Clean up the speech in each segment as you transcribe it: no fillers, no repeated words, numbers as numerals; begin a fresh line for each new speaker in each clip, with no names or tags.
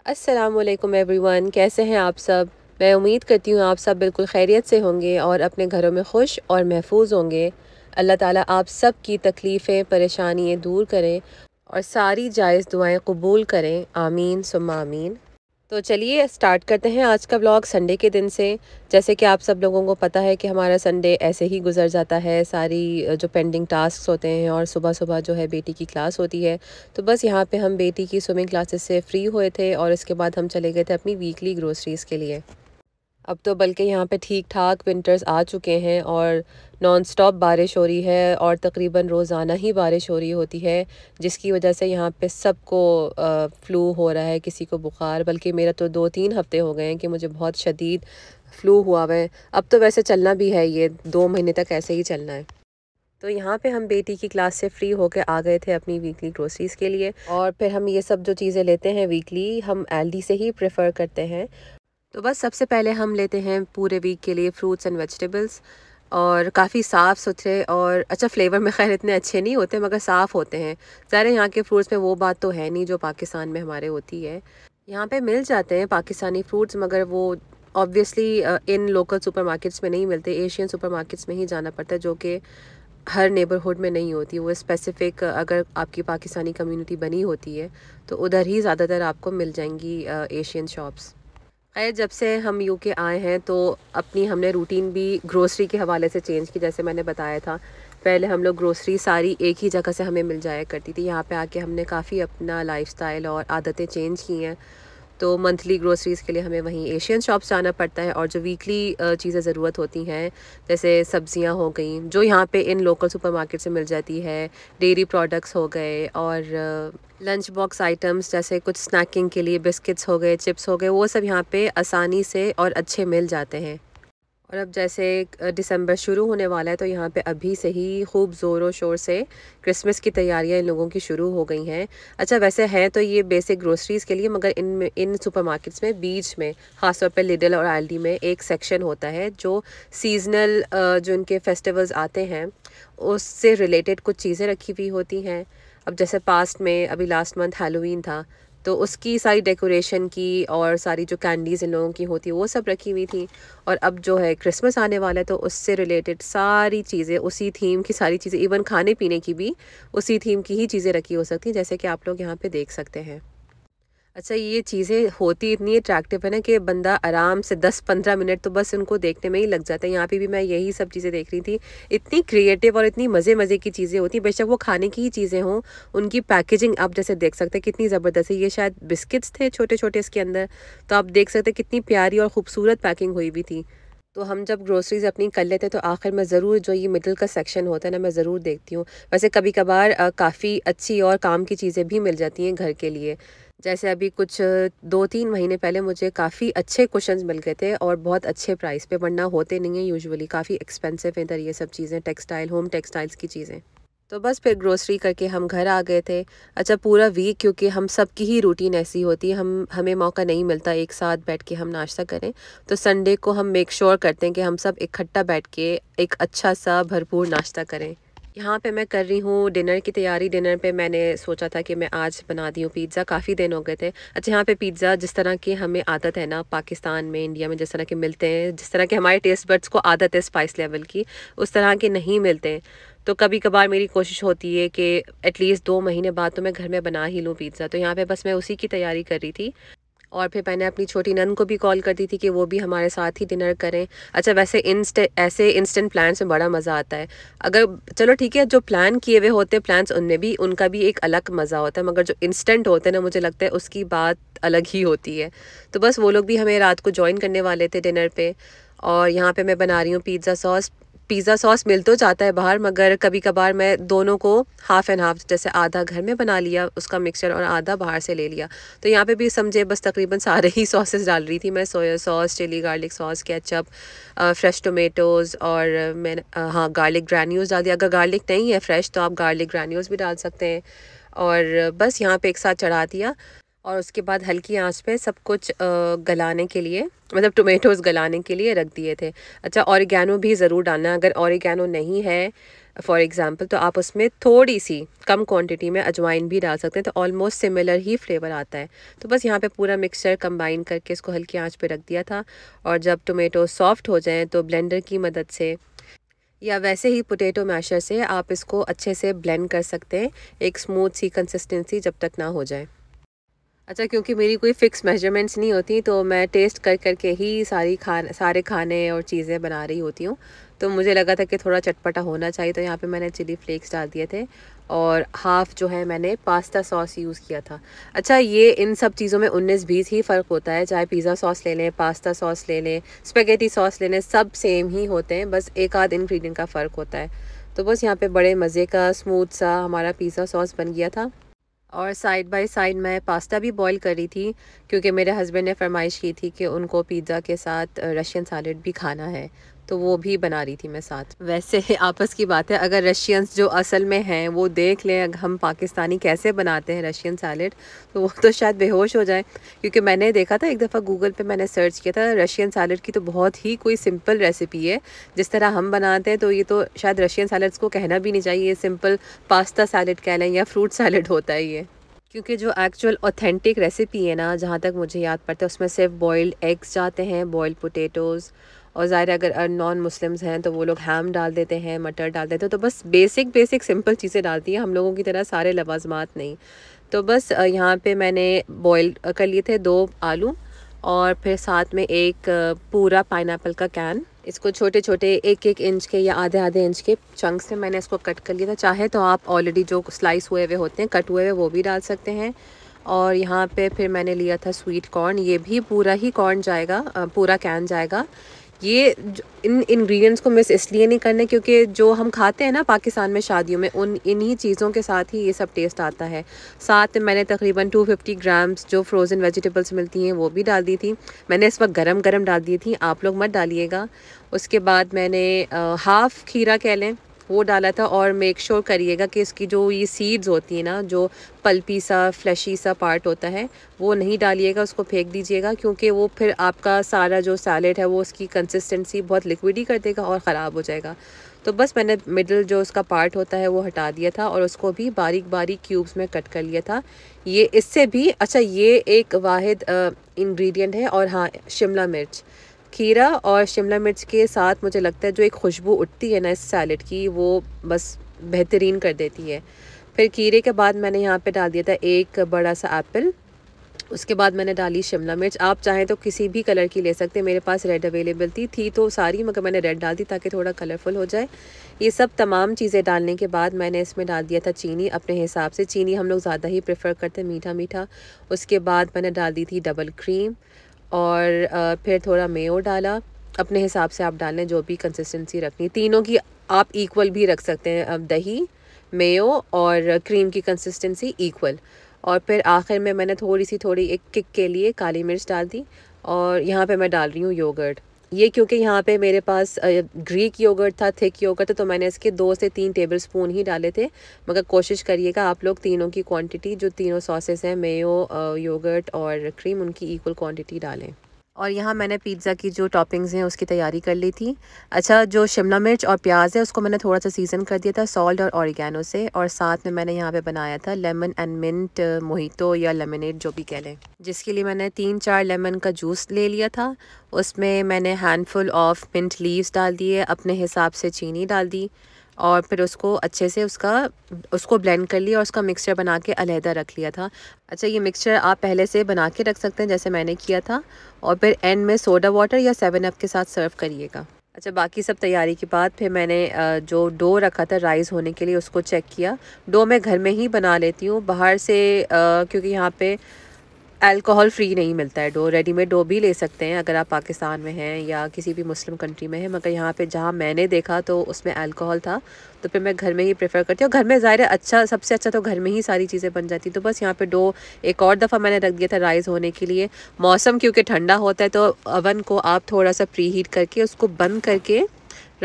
अस्सलामुअलैकुम एवरीवन, कैसे हैं आप सब। मैं उम्मीद करती हूँ आप सब बिल्कुल खैरियत से होंगे और अपने घरों में खुश और महफूज होंगे। अल्लाह ताला आप सब की तकलीफ़ें परेशानियाँ दूर करें और सारी जायज़ दुआएं कबूल करें। आमीन सुम्मा आमीन। तो चलिए स्टार्ट करते हैं आज का व्लॉग संडे के दिन से। जैसे कि आप सब लोगों को पता है कि हमारा संडे ऐसे ही गुजर जाता है, सारी जो पेंडिंग टास्क्स होते हैं और सुबह सुबह जो है बेटी की क्लास होती है। तो बस यहाँ पे हम बेटी की स्विमिंग क्लासेस से फ्री हुए थे और इसके बाद हम चले गए थे अपनी वीकली ग्रोसरीज़ के लिए। अब तो बल्कि यहाँ पे ठीक ठाक विंटर्स आ चुके हैं और नॉन स्टॉप बारिश हो रही है और तकरीबन रोज़ाना ही बारिश हो रही होती है, जिसकी वजह से यहाँ पे सबको फ़्लू हो रहा है, किसी को बुखार। बल्कि मेरा तो 2-3 हफ़्ते हो गए हैं कि मुझे बहुत शदीद फ़्लू हुआ हुआ है। अब तो वैसे चलना भी है, ये 2 महीने तक ऐसे ही चलना है। तो यहाँ पे हम बेटी की क्लास से फ्री होकर आ गए थे अपनी वीकली ग्रोसरीज़ के लिए, और फिर हम ये सब जो चीज़ें लेते हैं वीकली हम एल्डी से ही प्रेफर करते हैं। तो बस सबसे पहले हम लेते हैं पूरे वीक के लिए फ्रूट्स एंड वेजिटेबल्स, और काफ़ी साफ़ सुथरे और अच्छा फ्लेवर में खैर इतने अच्छे नहीं होते मगर साफ़ होते हैं। ज़ाहिर है यहाँ के फ्रूट्स में वो बात तो है नहीं जो पाकिस्तान में हमारे होती है। यहाँ पे मिल जाते हैं पाकिस्तानी फ्रूट्स, मगर वो ऑब्वियसली इन लोकल सुपरमार्केट्स में नहीं मिलते। एशियन सुपरमार्केट्स में ही जाना पड़ता है, जो कि हर नेबरहुड में नहीं होती। वो स्पेसिफ़िक अगर आपकी पाकिस्तानी कम्युनिटी बनी होती है तो उधर ही ज़्यादातर आपको मिल जाएंगी एशियन शॉप्स। खैर जब से हम यूके आए हैं तो अपनी हमने रूटीन भी ग्रोसरी के हवाले से चेंज की। जैसे मैंने बताया था, पहले हम लोग ग्रोसरी सारी एक ही जगह से हमें मिल जाया करती थी। यहाँ पे आके हमने काफ़ी अपना लाइफस्टाइल और आदतें चेंज की हैं। तो मंथली ग्रोसरीज़ के लिए हमें वहीं एशियन शॉप्स जाना पड़ता है, और जो वीकली चीज़ें ज़रूरत होती हैं जैसे सब्जियां हो गई जो यहाँ पे इन लोकल सुपरमार्केट से मिल जाती है, डेयरी प्रोडक्ट्स हो गए, और लंच बॉक्स आइटम्स जैसे कुछ स्नैकिंग के लिए बिस्किट्स हो गए, चिप्स हो गए, वो सब यहाँ पे आसानी से और अच्छे मिल जाते हैं। और अब जैसे दिसंबर शुरू होने वाला है तो यहाँ पे अभी से ही खूब ज़ोरों शोर से क्रिसमस की तैयारियाँ इन लोगों की शुरू हो गई हैं। अच्छा वैसे हैं तो ये बेसिक ग्रोसरीज़ के लिए, मगर इन सुपरमार्केट्स में बीच में ख़ास तौर पे लिडल और एल्डी में एक सेक्शन होता है जो सीज़नल जो इनके फेस्टिवल्स आते हैं उससे रिलेटेड कुछ चीज़ें रखी हुई होती हैं। अब जैसे पास्ट में अभी लास्ट मंथ हैलोवीन था, तो उसकी सारी डेकोरेशन की और सारी जो कैंडीज़ इन लोगों की होती है वो सब रखी हुई थी। और अब जो है क्रिसमस आने वाला है तो उससे रिलेटेड सारी चीज़ें, उसी थीम की सारी चीज़ें, इवन खाने पीने की भी उसी थीम की ही चीज़ें रखी हो सकती हैं, जैसे कि आप लोग यहाँ पे देख सकते हैं। अच्छा ये चीज़ें होती इतनी अट्रैक्टिव है ना कि बंदा आराम से 10-15 मिनट तो बस उनको देखने में ही लग जाता है। यहाँ पे भी मैं यही सब चीज़ें देख रही थी। इतनी क्रिएटिव और इतनी मज़े मज़े की चीज़ें होती हैं, बेशक वो खाने की ही चीज़ें हों। उनकी पैकेजिंग आप जैसे देख सकते हैं कितनी ज़बरदस्त है। ये शायद बिस्किट्स थे छोटे छोटे इसके अंदर, तो आप देख सकते हैं कितनी प्यारी और ख़ूबसूरत पैकिंग हुई हुई थी। तो हम जब ग्रोसरीज अपनी कर लेते हैं तो आखिर में ज़रूर जो ये मिडिल का सेक्शन होता है ना, मैं ज़रूर देखती हूँ। वैसे कभी कभार काफ़ी अच्छी और काम की चीज़ें भी मिल जाती हैं घर के लिए। जैसे अभी कुछ 2-3 महीने पहले मुझे काफ़ी अच्छे कुशन्स मिल गए थे और बहुत अच्छे प्राइस पे, वरना होते नहीं हैं यूजुअली, काफ़ी एक्सपेंसिव है इधर ये सब चीज़ें, टेक्सटाइल होम टेक्सटाइल्स की चीज़ें। तो बस फिर ग्रोसरी करके हम घर आ गए थे। अच्छा पूरा वीक क्योंकि हम सब की ही रूटीन ऐसी होती है, हमें मौका नहीं मिलता एक साथ बैठ के हम नाश्ता करें, तो संडे को हम मेक श्योर करते हैं कि हम सब इकट्ठा बैठ के एक अच्छा सा भरपूर नाश्ता करें। यहाँ पे मैं कर रही हूँ डिनर की तैयारी। डिनर पे मैंने सोचा था कि मैं आज बना दी हूँ पिज़्ज़ा, काफ़ी दिन हो गए थे। अच्छा यहाँ पे पिज़्ज़ा जिस तरह की हमें आदत है ना पाकिस्तान में, इंडिया में जिस तरह के मिलते हैं, जिस तरह के हमारे टेस्ट बड्स को आदत है स्पाइस लेवल की, उस तरह के नहीं मिलते हैं। तो कभी कभार मेरी कोशिश होती है कि एटलीस्ट 2 महीने बाद तो मैं घर में बना ही लूँ पिज़्ज़ा। तो यहाँ पे बस मैं उसी की तैयारी कर रही थी, और फिर मैंने अपनी छोटी नन को भी कॉल कर दी थी कि वो भी हमारे साथ ही डिनर करें। अच्छा वैसे ऐसे इंस्टेंट प्लान्स में बड़ा मज़ा आता है। अगर चलो ठीक है, जो प्लान किए हुए होते हैं प्लान्स, उनमें भी उनका भी एक अलग मज़ा होता है, मगर जो इंस्टेंट होते हैं ना, मुझे लगता है उसकी बात अलग ही होती है। तो बस वो लोग भी हमें रात को ज्वाइन करने वाले थे डिनर पे, और यहाँ पे मैं बना रही हूँ पिज़्ज़ा सॉस मिल तो जाता है बाहर, मगर कभी कभार मैं दोनों को हाफ़ एंड हाफ़, जैसे आधा घर में बना लिया उसका मिक्सचर और आधा बाहर से ले लिया। तो यहाँ पे भी समझे बस तकरीबन सारे ही सॉसेस डाल रही थी मैं, soya sauce, chilli garlic sauce, ketchup, fresh tomatoes, और मैं हाँ गार्लिक ग्रैन्यूल्स डाल दिया। अगर गार्लिक नहीं है फ्रेश तो आप गार्लिक ग्रैन्यूल्स भी डाल सकते हैं। और बस यहाँ पे एक साथ चढ़ा दिया, और उसके बाद हल्की आंच पे सब कुछ गलाने के लिए, मतलब टोमेटोज़ गलाने के लिए रख दिए थे। अच्छा, ऑरिगैनो भी ज़रूर डालना, अगर ऑरिगैनो नहीं है फॉर एग्ज़ाम्पल तो आप उसमें थोड़ी सी कम क्वांटिटी में अजवाइन भी डाल सकते हैं, तो ऑलमोस्ट सिमिलर ही फ्लेवर आता है। तो बस यहाँ पे पूरा मिक्सचर कंबाइन करके इसको हल्की आंच पे रख दिया था। और जब टोमेटो सॉफ्ट हो जाएँ तो ब्लेंडर की मदद से या वैसे ही पोटैटो मैशर से आप इसको अच्छे से ब्लेंड कर सकते हैं, एक स्मूथ सी कंसिस्टेंसी जब तक ना हो जाए। अच्छा, क्योंकि मेरी कोई फ़िक्स मेजरमेंट्स नहीं होती तो मैं टेस्ट कर कर के ही सारे खाने और चीज़ें बना रही होती हूँ। तो मुझे लगा था कि थोड़ा चटपटा होना चाहिए, तो यहाँ पे मैंने चिली फ्लेक्स डाल दिए थे और हाफ़ जो है मैंने पास्ता सॉस यूज़ किया था। अच्छा, ये इन सब चीज़ों में 19-20 ही फ़र्क होता है, चाहे पिज़्ज़ा सॉस ले लें, पास्ता सॉस ले लें, स्पेगेटी सॉस ले लें, सब सेम ही होते हैं, बस एक आध इंग्रेडिएंट का फ़र्क होता है। तो बस यहाँ पे बड़े मज़े का स्मूथ सा हमारा पिज़्ज़ा सॉस बन गया था। और साइड बाय साइड मैं पास्ता भी बॉईल कर रही थी, क्योंकि मेरे हस्बैंड ने फरमाइश की थी कि उनको पिज़्ज़ा के साथ रशियन सैलेड भी खाना है, तो वो भी बना रही थी मैं साथ। वैसे आपस की बात है, अगर रशियंस जो असल में हैं वो देख लें हम पाकिस्तानी कैसे बनाते हैं रशियन सैलेड, तो वो तो शायद बेहोश हो जाए। क्योंकि मैंने देखा था एक दफ़ा गूगल पे, मैंने सर्च किया था रशियन सैलेड की, तो बहुत ही कोई सिंपल रेसिपी है जिस तरह हम बनाते हैं, तो ये तो शायद रशियन सैलेड्स को कहना भी नहीं चाहिए, ये सिंपल पास्ता सैलेड कह लें या फ्रूट सैलेड होता है ये। क्योंकि जो एक्चुअल ऑथेंटिक रेसिपी है ना, जहाँ तक मुझे याद पड़ता है, उसमें सिर्फ बॉइल्ड एग्स जाते हैं, बॉइल्ड पोटैटोज़, और ज़ाहिर है अगर नॉन मुस्लिम्स हैं तो वो लोग हैम डाल देते हैं, मटर डाल देते हैं, तो बस बेसिक सिंपल चीज़ें डालती हैं, हम लोगों की तरह सारे लवाजमात नहीं। तो बस यहाँ पे मैंने बॉयल कर लिए थे 2 आलू, और फिर साथ में एक पूरा पाइनएप्पल का कैन। इसको छोटे छोटे 1-1 इंच के या आधे-आधे इंच के चंक से मैंने इसको कट कर लिया था। चाहे तो आप ऑलरेडी जो स्लाइस हुए हुए होते हैं, कट हुए हुए, वो भी डाल सकते हैं। और यहाँ पे फिर मैंने लिया था स्वीट कॉर्न, ये भी पूरा ही कॉर्न जाएगा, पूरा कैन जाएगा। इन इंग्रेडिएंट्स को मिस इसलिए नहीं करने क्योंकि जो हम खाते हैं ना पाकिस्तान में शादियों में, उन इन्हीं चीज़ों के साथ ही ये सब टेस्ट आता है। साथ में मैंने तकरीबन 250 ग्राम्स जो फ्रोज़न वेजिटेबल्स मिलती हैं वो भी डाल दी थी। मैंने इस वक्त गरम गरम डाल दी थी, आप लोग मत डालिएगा। उसके बाद मैंने हाफ़ खीरा कह लें वो डाला था। और मेक श्योर करिएगा कि इसकी जो ये सीड्स होती हैं ना, जो पल्पी सा फ्लैशी सा पार्ट होता है, वो नहीं डालिएगा, उसको फेंक दीजिएगा, क्योंकि वो फिर आपका सारा जो सैलेड है वो उसकी कंसिस्टेंसी बहुत लिक्विड ही कर देगा और ख़राब हो जाएगा। तो बस मैंने मिडल जो उसका पार्ट होता है वो हटा दिया था और उसको भी बारीक बारीक क्यूब्स में कट कर लिया था। ये इससे भी अच्छा, ये एक वाहिद इंग्रेडिएंट है। और हाँ, शिमला मिर्च, खीरा और शिमला मिर्च के साथ मुझे लगता है जो एक खुशबू उठती है ना इस सैलेड की, वो बस बेहतरीन कर देती है। फिर खीरे के बाद मैंने यहाँ पे डाल दिया था एक बड़ा सा एप्पल। उसके बाद मैंने डाली शिमला मिर्च, आप चाहें तो किसी भी कलर की ले सकते हैं, मेरे पास रेड अवेलेबल थी तो सारी, मगर मैंने रेड डाल दी ताकि थोड़ा कलरफुल हो जाए। ये सब तमाम चीज़ें डालने के बाद मैंने इसमें डाल दिया था चीनी अपने हिसाब से। चीनी हम लोग ज़्यादा ही प्रेफर करते हैं, मीठा मीठा। उसके बाद मैंने डाल दी थी डबल क्रीम, और फिर थोड़ा मेयो डाला। अपने हिसाब से आप डाल लें जो भी कंसिस्टेंसी रखनी, तीनों की आप इक्वल भी रख सकते हैं। अब दही, मेयो और क्रीम की कंसिस्टेंसी इक्वल। और फिर आखिर में मैंने थोड़ी एक किक के लिए काली मिर्च डाल दी। और यहाँ पे मैं डाल रही हूँ योगर्ट। ये क्योंकि यहाँ पे मेरे पास ग्रीक योगर्ट था, थिक योगर्ट था, तो मैंने इसके 2 से 3 टेबलस्पून ही डाले थे। मगर कोशिश करिएगा आप लोग तीनों की क्वांटिटी, जो तीनों सॉसेस हैं, मेयो, योगर्ट और क्रीम, उनकी इक्वल क्वांटिटी डालें। और यहाँ मैंने पिज़्ज़ा की जो टॉपिंग्स हैं उसकी तैयारी कर ली थी। अच्छा, जो शिमला मिर्च और प्याज है उसको मैंने थोड़ा सा सीज़न कर दिया था सॉल्ट और ऑरिगेनो से। और साथ में मैंने यहाँ पे बनाया था लेमन एंड मिंट मोहितो या लेमनेड, जो भी कह लें, जिसके लिए मैंने 3-4 लेमन का जूस ले लिया था। उसमें मैंने हैंडफुल ऑफ मिंट लीव्स डाल दिए, अपने हिसाब से चीनी डाल दी, और फिर उसको अच्छे से उसको ब्लेंड कर लिया और उसका मिक्सचर बना के अलहदा रख लिया था। अच्छा, ये मिक्सचर आप पहले से बना के रख सकते हैं जैसे मैंने किया था, और फिर एंड में सोडा वाटर या 7 अप के साथ सर्व करिएगा। अच्छा, बाकी सब तैयारी के बाद फिर मैंने जो डो रखा था राइस होने के लिए उसको चेक किया। डो मैं घर में ही बना लेती हूँ, बाहर से क्योंकि यहाँ पे अल्कोहल फ्री नहीं मिलता है डो। रेडीमेड डो भी ले सकते हैं अगर आप पाकिस्तान में हैं या किसी भी मुस्लिम कंट्री में हैं, मगर यहाँ पे जहाँ मैंने देखा तो उसमें अल्कोहल था, तो फिर मैं घर में ही प्रेफर करती हूँ। घर में ज़ाहिर है अच्छा, सबसे अच्छा तो घर में ही सारी चीज़ें बन जाती। तो बस यहाँ पे डो एक और दफ़ा मैंने रख दिया था राइस होने के लिए। मौसम क्योंकि ठंडा होता है तो अवन को आप थोड़ा सा प्री हीट करके उसको बंद करके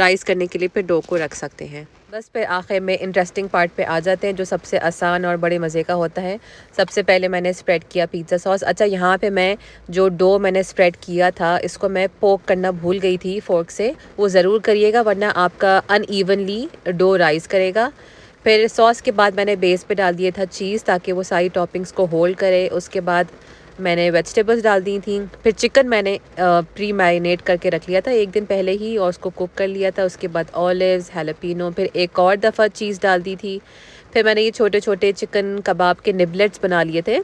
राइस करने के लिए फिर डो को रख सकते हैं। बस फिर आखिर में इंटरेस्टिंग पार्ट पे आ जाते हैं, जो सबसे आसान और बड़े मज़े का होता है। सबसे पहले मैंने स्प्रेड किया पिज़्ज़ा सॉस। अच्छा, यहाँ पे मैं जो डो मैंने स्प्रेड किया था, इसको मैं पोक करना भूल गई थी फ़ोर्क से। वो ज़रूर करिएगा, वरना आपका अनइवनली डो राइज़ करेगा। फिर सॉस के बाद मैंने बेस पे डाल दिया था चीज़, ताकि वो सारी टॉपिंग्स को होल्ड करे। उसके बाद मैंने वेजिटेबल्स डाल दी थी। फिर चिकन मैंने प्री मैरिनेट करके रख लिया था एक दिन पहले ही, और उसको कुक कर लिया था। उसके बाद ऑलिव्स, हैलोपिनो, फिर एक और दफ़ा चीज़ डाल दी थी। फिर मैंने ये छोटे छोटे चिकन कबाब के निबलेट्स बना लिए थे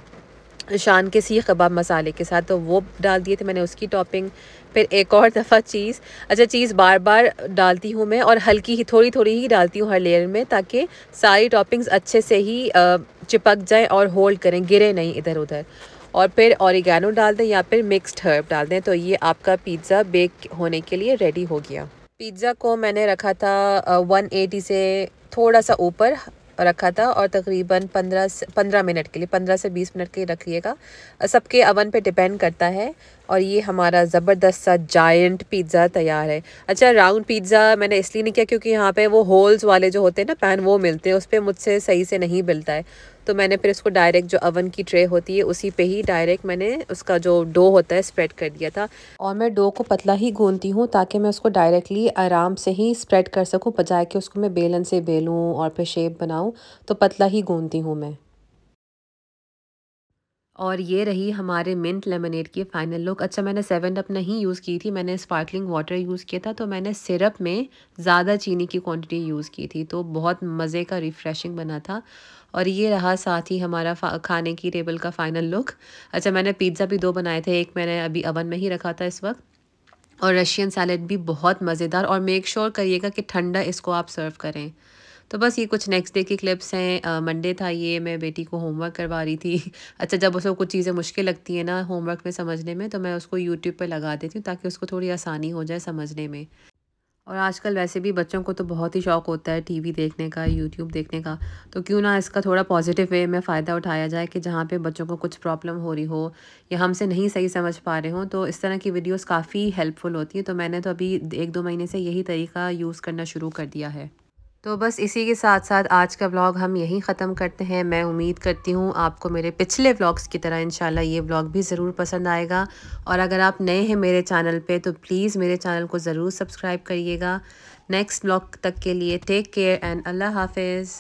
शान के सीख कबाब मसाले के साथ, तो वो डाल दिए थे मैंने, उसकी टॉपिंग। फिर एक और दफ़ा चीज़। अच्छा, चीज़ बार बार डालती हूँ मैं, और हल्की ही थोड़ी थोड़ी ही डालती हूँ हर लेयर में, ताकि सारी टॉपिंग्स अच्छे से ही चिपक जाएं और होल्ड करें, गिरे नहीं इधर उधर। और फिर ऑरिगेनो डाल दें या फिर मिक्स्ड हर्ब डाल दें, तो ये आपका पिज़्ज़ा बेक होने के लिए रेडी हो गया। पिज़्ज़ा को मैंने रखा था 180 से थोड़ा सा ऊपर रखा था, और तकरीबन 15 मिनट के लिए, 15 से 20 मिनट के लिए रखिएगा। सबके अवन पे डिपेंड करता है। और ये हमारा ज़बरदस्त सा जायंट पिज़्ज़ा तैयार है। अच्छा, राउंड पिज़्ज़ा मैंने इसलिए नहीं किया क्योंकि यहाँ पे वो होल्स वाले जो होते हैं ना पैन, वो मिलते हैं, उस पर मुझसे सही से नहीं मिलता है। तो मैंने फिर इसको डायरेक्ट जो अवन की ट्रे होती है उसी पे ही डायरेक्ट मैंने उसका जो डो होता है स्प्रेड कर दिया था। और मैं डो को पतला ही गूंथती हूँ, ताकि मैं उसको डायरेक्टली आराम से ही स्प्रेड कर सकूँ, बजाय कि उसको मैं बेलन से बेलूँ और फिर शेप बनाऊँ। तो पतला ही गूंथती हूँ मैं। और ये रही हमारे मिंट लेमनेड की फ़ाइनल लुक। अच्छा, मैंने 7 अप नहीं यूज़ की थी, मैंने स्पार्कलिंग वाटर यूज़ किया था। तो मैंने सिरप में ज़्यादा चीनी की क्वांटिटी यूज़ की थी, तो बहुत मज़े का रिफ़्रेशिंग बना था। और ये रहा साथ ही हमारा खाने की टेबल का फ़ाइनल लुक। अच्छा, मैंने पिज़्ज़ा भी 2 बनाए थे, एक मैंने अभी अवन में ही रखा था इस वक्त, और रशियन सैलेड भी बहुत मज़ेदार। और मेक श्योर करिएगा कि ठंडा इसको आप सर्व करें। तो बस ये कुछ नेक्स्ट डे की क्लिप्स हैं। मंडे था, ये मैं बेटी को होमवर्क करवा रही थी। अच्छा, जब उसको कुछ चीज़ें मुश्किल लगती हैं ना होमवर्क में समझने में, तो मैं उसको यूट्यूब पे लगा देती हूँ, ताकि उसको थोड़ी आसानी हो जाए समझने में। और आजकल वैसे भी बच्चों को तो बहुत ही शौक़ होता है टीवी देखने का, यूट्यूब देखने का। तो क्यों ना इसका थोड़ा पॉजिटिव वे में फ़ायदा उठाया जाए, कि जहाँ पे बच्चों को कुछ प्रॉब्लम हो रही हो या हमसे नहीं सही समझ पा रहे हों, तो इस तरह की वीडियोस काफ़ी हेल्पफुल होती हैं। तो मैंने तो अभी 1-2 महीने से यही तरीका यूज़ करना शुरू कर दिया है। तो बस इसी के साथ साथ आज का व्लॉग हम यहीं ख़त्म करते हैं। मैं उम्मीद करती हूँ आपको मेरे पिछले व्लॉग्स की तरह इंशाल्लाह ये व्लॉग भी ज़रूर पसंद आएगा। और अगर आप नए हैं मेरे चैनल पे, तो प्लीज़ मेरे चैनल को ज़रूर सब्सक्राइब करिएगा। नेक्स्ट व्लॉग तक के लिए टेक केयर एंड अल्लाह हाफिज़।